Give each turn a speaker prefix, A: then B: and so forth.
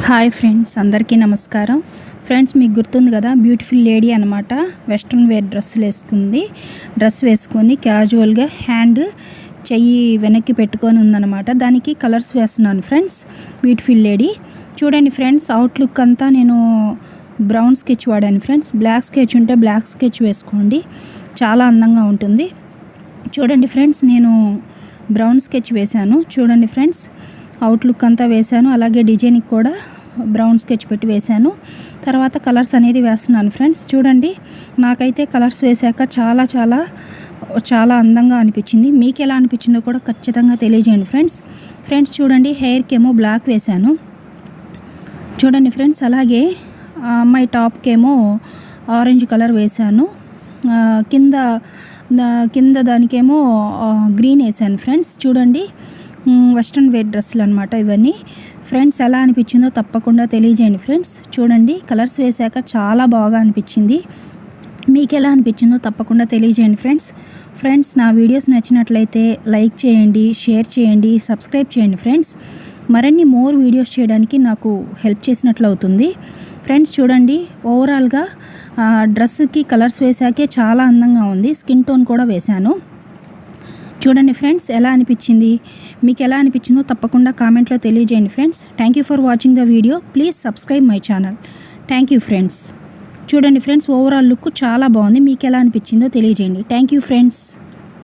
A: Hi friends, అందరికీ నమస్కారం. Friends, మీకు గుర్తుంది కదా, బ్యూటిఫుల్ లేడీ అనమాట. వెస్ట్రన్ వేర్ డ్రెస్ వేసుకొని క్యాజువల్గా హ్యాండ్ చెయ్యి వెనక్కి పెట్టుకొని ఉందన్నమాట. దానికి కలర్స్ వేస్తున్నాను ఫ్రెండ్స్. బ్యూటిఫుల్ లేడీ చూడండి ఫ్రెండ్స్. అవుట్లుక్ అంతా నేను బ్రౌన్ స్కెచ్ వాడాను ఫ్రెండ్స్. బ్లాక్ స్కెచ్ ఉంటే బ్లాక్ స్కెచ్ వేసుకోండి, చాలా అందంగా ఉంటుంది. చూడండి ఫ్రెండ్స్, నేను బ్రౌన్ స్కెచ్ వేశాను. చూడండి ఫ్రెండ్స్, అవుట్లుక్ అంతా వేశాను. అలాగే డిజైన్కి కూడా బ్రౌన్ స్కెచ్ పెట్టి వేశాను. తర్వాత కలర్స్ అనేది వేస్తున్నాను ఫ్రెండ్స్. చూడండి, నాకైతే కలర్స్ వేశాక చాలా చాలా చాలా అందంగా అనిపించింది. మీకు ఎలా అనిపించిందో కూడా ఖచ్చితంగా తెలియజేయండి ఫ్రెండ్స్. చూడండి, హెయిర్కి ఏమో బ్లాక్ వేశాను. చూడండి ఫ్రెండ్స్, అలాగే అమ్మాయి టాప్కేమో ఆరెంజ్ కలర్ వేశాను. కింద దానికేమో గ్రీన్ వేసాను ఫ్రెండ్స్. చూడండి, వెస్ట్రన్ వేర్ డ్రెస్సులు అనమాట ఇవన్నీ. ఫ్రెండ్స్, ఎలా అనిపించిందో తప్పకుండా తెలియజేయండి ఫ్రెండ్స్. చూడండి, కలర్స్ వేశాక చాలా బాగా అనిపించింది. మీకు ఎలా అనిపించిందో తప్పకుండా తెలియజేయండి ఫ్రెండ్స్. నా వీడియోస్ నచ్చినట్లయితే లైక్ చేయండి, షేర్ చేయండి, సబ్స్క్రైబ్ చేయండి ఫ్రెండ్స్. మరిన్ని మోర్ వీడియోస్ చేయడానికి నాకు హెల్ప్ చేసినట్లు అవుతుంది ఫ్రెండ్స్. చూడండి, ఓవరాల్గా డ్రెస్కి కలర్స్ వేసాకే చాలా అందంగా ఉంది. స్కిన్ టోన్ కూడా వేశాను. చూడండి ఫ్రెండ్స్, ఎలా అనిపించింది, మీకు ఎలా అనిపించిందో తప్పకుండా కామెంట్లో తెలియజేయండి friends. Thank you for watching the video. Please subscribe my channel. Thank you friends. చూడండి ఫ్రెండ్స్, ఓవరాల్ లుక్ చాలా బాగుంది. మీకు ఎలా అనిపించిందో తెలియజేయండి. Thank you friends.